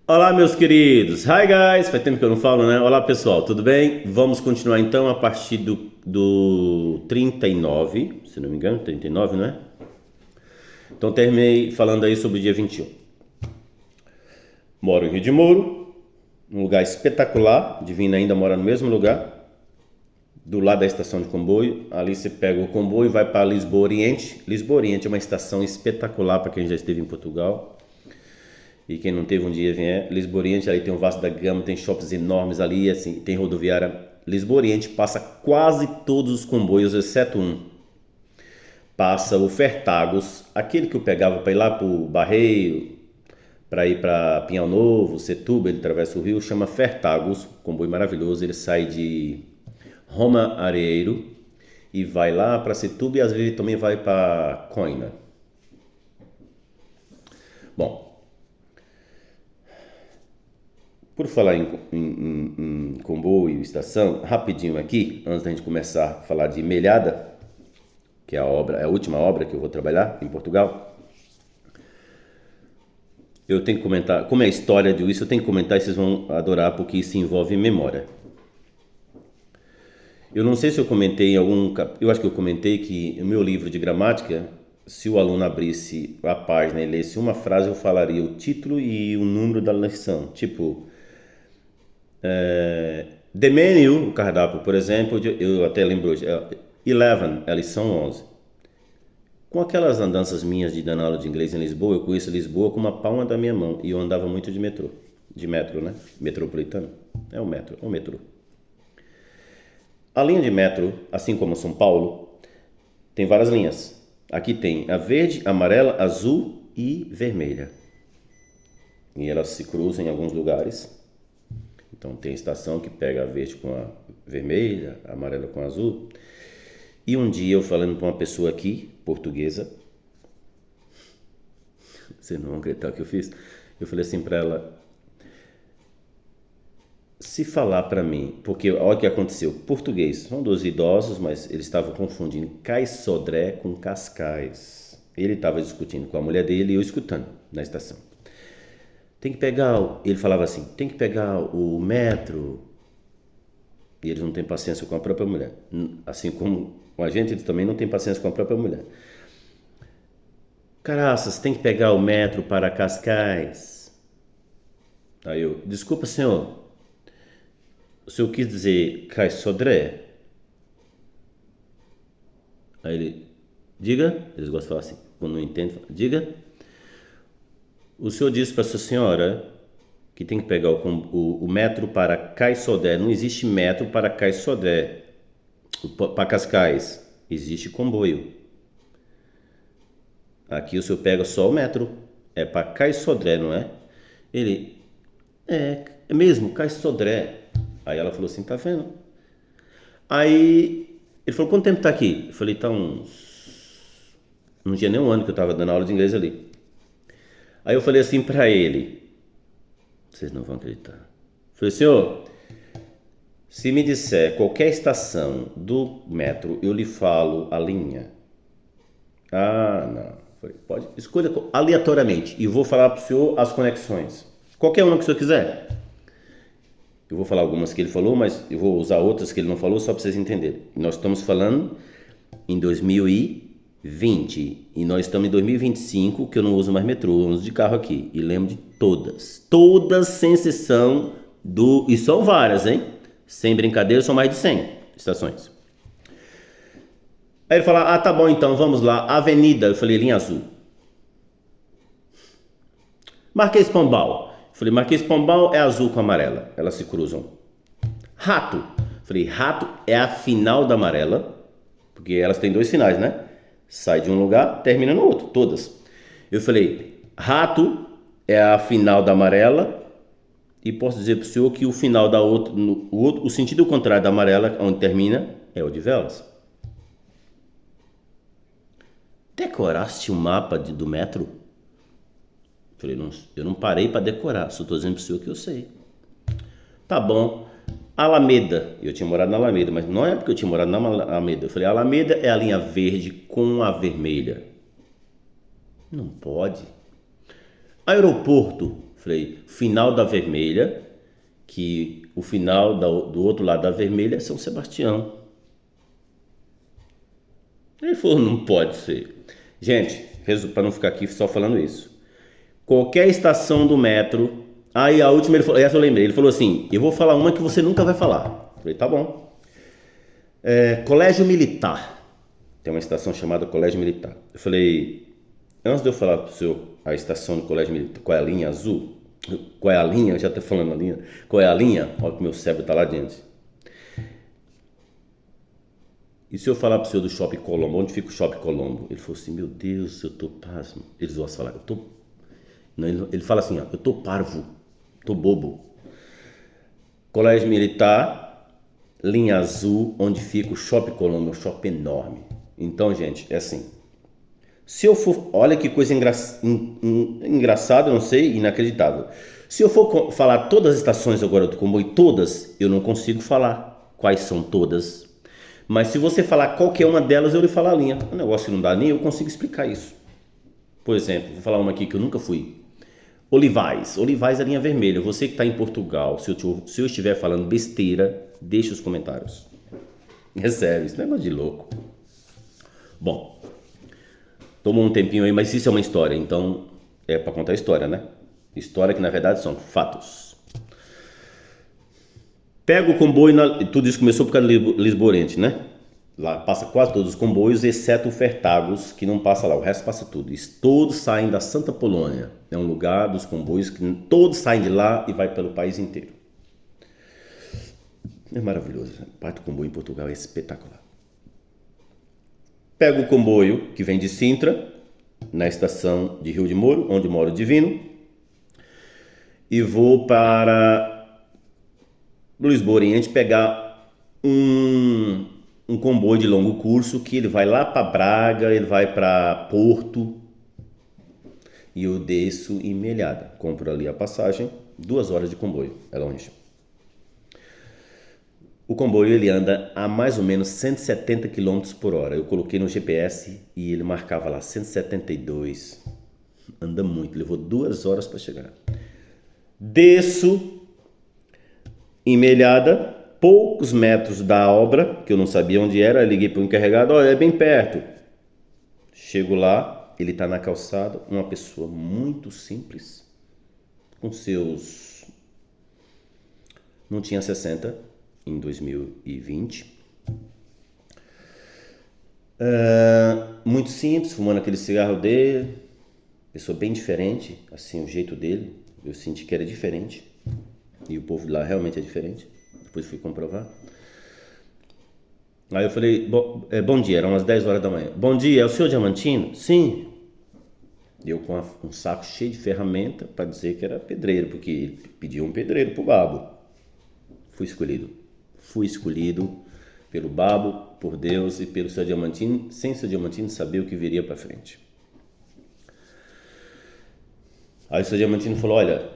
Olá, meus queridos. Hi, guys. Faz tempo que eu não falo, né? Olá, pessoal. Tudo bem? Vamos continuar então a partir do 39, se não me engano, 39, não é? Então, terminei falando aí sobre o dia 21. Moro em Rio de Janeiro, um lugar espetacular. Divina ainda mora no mesmo lugar, do lado da estação de comboio. Ali você pega o comboio e vai para Lisboa Oriente. Lisboa Oriente é uma estação espetacular para quem já esteve em Portugal. E quem não teve um dia vier, Lisboa Oriente, ali tem o Vasco da Gama, tem shoppings enormes ali, assim, tem rodoviária. Lisboa Oriente passa quase todos os comboios, exceto um. Passa o Fertagos, aquele que eu pegava para ir lá para o Barreiro, para ir para Pinhal Novo, Setúbal, ele atravessa o rio, chama Fertagos, comboio maravilhoso, ele sai de Roma Areeiro e vai lá para Setúbal e às vezes também vai para Coina. Bom, por falar em comboio e estação, rapidinho aqui, antes da gente começar a falar de Melhada, que é a última obra que eu vou trabalhar em Portugal, eu tenho que comentar, como é a história disso, eu tenho que comentar e vocês vão adorar, porque isso envolve memória. Eu não sei se eu comentei eu acho que eu comentei que o meu livro de gramática, se o aluno abrisse a página e lesse uma frase, eu falaria o título e o número da lição, tipo... The menu, o cardápio, por exemplo, eu até lembro hoje, 11, a lição 11. Com aquelas andanças minhas de dando aula de inglês em Lisboa, eu conheço Lisboa com uma palma da minha mão e eu andava muito de metrô, né? Metropolitano, é o metrô. A linha de metro, assim como São Paulo, tem várias linhas. Aqui tem a verde, amarela, azul e vermelha. E elas se cruzam em alguns lugares. Então tem estação que pega a verde com a vermelha, a amarela com a azul. E um dia eu falando para uma pessoa aqui, portuguesa, vocês não vão acreditar o que eu fiz, eu falei assim para ela, se falar para mim, porque olha o que aconteceu, português, são dois idosos, mas eles estavam confundindo Cais Sodré com Cascais. Ele estava discutindo com a mulher dele e eu escutando na estação. Ele falava assim, tem que pegar o metro, e eles não têm paciência com a própria mulher, assim como a gente, eles também não tem paciência com a própria mulher. Caraças, tem que pegar o metro para Cascais. Aí eu, desculpa senhor, o senhor quis dizer Cais Sodré? Aí ele, diga, eles gostam de falar assim, quando não entendem, diga. O senhor disse para essa senhora que tem que pegar o metro para Cais Sodré. Não existe metro para Cais Sodré. Para Cascais existe comboio. Aqui o senhor pega só o metro. É para Cais Sodré, não é? Ele, é mesmo, Cais Sodré. Aí ela falou assim, tá vendo? Aí ele falou, quanto tempo tá aqui? Eu falei, tá não tinha nem um ano que eu estava dando aula de inglês ali. Aí eu falei assim para ele, vocês não vão acreditar. Eu falei, senhor, se me disser qualquer estação do metro, eu lhe falo a linha. Ah, não. Eu falei, pode, escolha aleatoriamente e vou falar para o senhor as conexões. Qualquer uma que o senhor quiser. Eu vou falar algumas que ele falou, mas eu vou usar outras que ele não falou só para vocês entenderem. Nós estamos falando em 2020 e nós estamos em 2025, que eu não uso mais metrô, eu uso de carro aqui e lembro de todas sem exceção e são várias, hein? Sem brincadeira, são mais de 100 estações. Aí ele fala, tá bom então, vamos lá, avenida, eu falei, linha azul. Marquês Pombal, eu falei, Marquês Pombal é azul com amarela, elas se cruzam. Rato, eu falei, rato é a final da amarela, porque elas têm dois finais, né? Sai de um lugar, termina no outro, todas. Eu falei, rato é a final da amarela e posso dizer para o senhor que o final da outra, o sentido contrário da amarela, onde termina, é o de velas. Decoraste o mapa do metro? Eu falei, eu não parei para decorar, só estou dizendo para o senhor que eu sei. Tá bom. Alameda, eu tinha morado na Alameda, mas não é porque eu tinha morado na Alameda. Eu falei, Alameda é a linha verde com a vermelha. Não pode. Aeroporto, Falei, final da Vermelha, que o final do outro lado da Vermelha é São Sebastião. Ele falou, não pode ser. Gente, para não ficar aqui só falando isso. Qualquer estação do metro... Aí a última, ele falou, essa eu lembrei, ele falou assim, eu vou falar uma que você nunca vai falar. Eu falei, tá bom. Colégio Militar. Tem uma estação chamada Colégio Militar. Eu falei, antes de eu falar pro senhor a estação do Colégio Militar, qual é a linha azul? Qual é a linha? Eu já tô falando a linha. Qual é a linha? Olha que meu cérebro tá lá dentro. E se eu falar pro senhor do Shopping Colombo, onde fica o Shopping Colombo? Ele falou assim, meu Deus, eu tô pasmo. Eles vão falar, eu tô... Não, ele fala assim, ó, eu tô parvo, tô bobo. Colégio Militar, linha azul, onde fica o Shopping Colombo, um shopping enorme. Então, gente, é assim. Se eu for, olha que coisa engraçada, não sei, inacreditável. Se eu for falar todas as estações agora do comboio, todas, eu não consigo falar quais são todas. Mas se você falar qualquer uma delas, eu lhe falo a linha. O negócio que não dá nem eu consigo explicar isso. Por exemplo, vou falar uma aqui que eu nunca fui. Olivais. Olivais é a linha vermelha. Você que está em Portugal, se eu estiver falando besteira, deixe os comentários. É sério, isso não é negócio de louco. Bom, tomou um tempinho aí, mas isso é uma história, então é para contar a história, né? História que na verdade são fatos. Pega o comboio, tudo isso começou por causa do Lisboa Oriente, né? Lá passa quase todos os comboios, exceto o Fertagos, que não passa lá, o resto passa tudo. E todos saem da Santa Polônia, é um lugar dos comboios que todos saem de lá e vai pelo país inteiro. É maravilhoso, né? Parte do comboio em Portugal é espetacular. Pego o comboio que vem de Sintra, na estação de Rio de Moro, onde mora o Divino, e vou para Lisboa Oriente pegar um comboio de longo curso que ele vai lá para Braga, ele vai para Porto, e eu desço em Melhada. Compro ali a passagem, 2 horas de comboio, é longe. O comboio ele anda a mais ou menos 170 km por hora. Eu coloquei no GPS e ele marcava lá 172. Anda muito, levou 2 horas para chegar. Desço em Melhada, poucos metros da obra, que eu não sabia onde era. Liguei para o encarregado, olha, é bem perto. Chego lá, ele está na calçada, uma pessoa muito simples, com seus... Não tinha 60 em 2020. Muito simples, fumando aquele cigarro dele, pessoa bem diferente, assim, o jeito dele, eu senti que era diferente, e o povo lá realmente é diferente, depois fui comprovar. Aí eu falei, bom dia, eram umas 10 horas da manhã. Bom dia, é o senhor Diamantino? Sim. Eu com um saco cheio de ferramenta para dizer que era pedreiro, porque ele pediu um pedreiro pro babo. Fui escolhido pelo babo, por Deus e pelo seu Diamantino, sem seu Diamantino saber o que viria para frente. Aí o seu Diamantino falou, olha,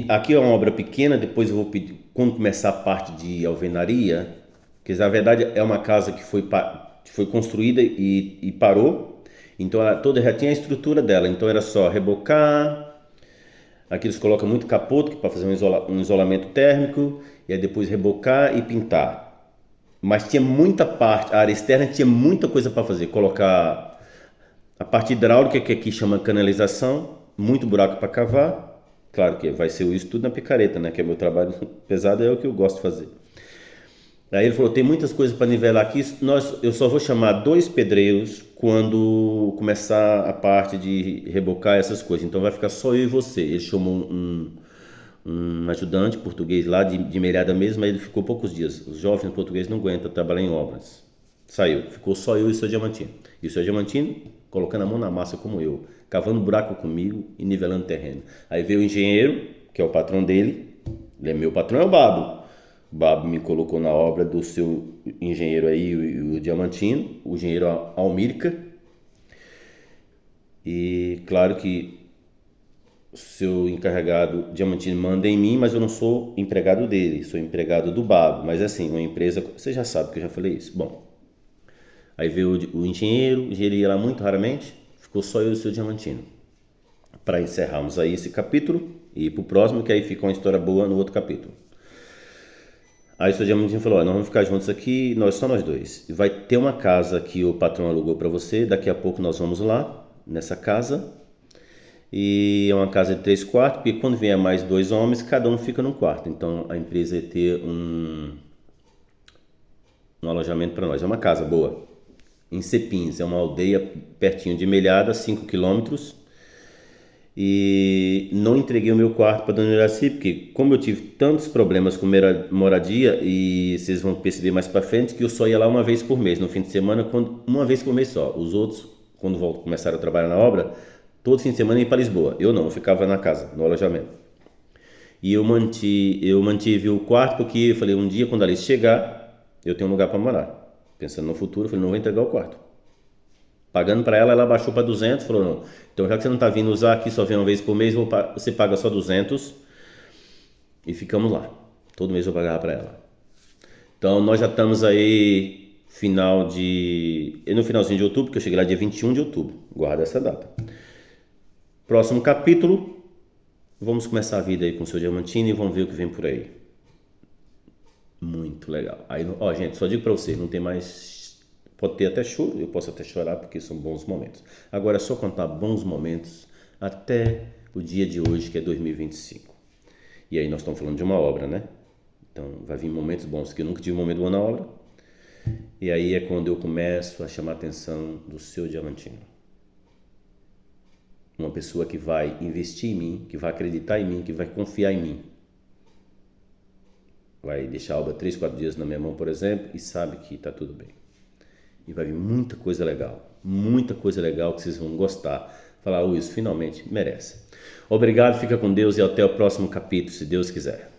aqui é uma obra pequena, depois eu vou pedir, quando começar a parte de alvenaria, que na verdade é uma casa que foi construída e parou, então ela toda já tinha a estrutura dela, então era só rebocar, aqui eles colocam muito capoto para fazer um isolamento térmico, e aí depois rebocar e pintar. Mas tinha muita parte, a área externa tinha muita coisa para fazer, colocar a parte hidráulica, que aqui chama canalização, muito buraco para cavar, claro que vai ser isso tudo na picareta, né, que é meu trabalho pesado, é o que eu gosto de fazer. Aí ele falou, tem muitas coisas para nivelar aqui, eu só vou chamar 2 pedreiros quando começar a parte de rebocar essas coisas, então vai ficar só eu e você. Ele chamou um ajudante português lá de Melhada mesmo, mas ele ficou poucos dias. Os jovens portugueses não aguentam trabalhar em obras. Saiu, ficou só eu e o seu Diamantino. E o seu Diamantino colocando a mão na massa como eu, cavando buraco comigo e nivelando terreno. Aí veio o engenheiro, que é o patrão dele, ele é meu patrão, é o Babo. O Babo me colocou na obra do seu engenheiro aí, o Diamantino, o engenheiro Almírica. E claro que o seu encarregado Diamantino manda em mim, mas eu não sou empregado dele, sou empregado do Babo. Mas assim, uma empresa, você já sabe que eu já falei isso. Bom, aí veio o engenheiro ia lá muito raramente, ficou só eu e o seu Diamantino. Para encerrarmos aí esse capítulo, e ir pro próximo, que aí fica uma história boa no outro capítulo. Aí o seu Diamantinho falou, nós vamos ficar juntos aqui, só nós dois. Vai ter uma casa que o patrão alugou para você, daqui a pouco nós vamos lá, nessa casa. E é uma casa de 3 quartos, porque quando vier mais 2 homens, cada um fica num quarto. Então a empresa ia ter um alojamento para nós. É uma casa boa, em Cepins, é uma aldeia pertinho de Melhada, 5 quilômetros. E não entreguei o meu quarto para Dona Iraci, porque como eu tive tantos problemas com moradia, e vocês vão perceber mais para frente que eu só ia lá uma vez por mês, no fim de semana, uma vez por mês só. Os outros, quando começaram a trabalhar na obra, todo fim de semana ia para Lisboa. Eu não, eu ficava na casa, no alojamento. E eu mantive o quarto porque eu falei, um dia quando a Alice chegar, eu tenho um lugar para morar. Pensando no futuro, eu falei, não vou entregar o quarto. Pagando para ela, ela baixou para 200, falou, não, então já que você não está vindo usar aqui, só vem uma vez por mês, você paga só 200 e ficamos lá. Todo mês eu pagava para ela. Então nós já estamos aí no finalzinho de outubro, que eu cheguei lá dia 21 de outubro, guarda essa data. Próximo capítulo, vamos começar a vida aí com o seu Diamantino e vamos ver o que vem por aí. Muito legal. Aí, gente, só digo para você, não tem mais... Pode ter até choro, eu posso até chorar porque são bons momentos. Agora é só contar bons momentos até o dia de hoje, que é 2025. E aí nós estamos falando de uma obra, né? Então vai vir momentos bons, que eu nunca tive um momento bom na obra. E aí é quando eu começo a chamar a atenção do seu Diamantino. Uma pessoa que vai investir em mim, que vai acreditar em mim, que vai confiar em mim. Vai deixar a obra 3, 4 dias na minha mão, por exemplo, e sabe que está tudo bem. E vai vir muita coisa legal que vocês vão gostar. Falar, isso finalmente merece. Obrigado, fica com Deus e até o próximo capítulo, se Deus quiser.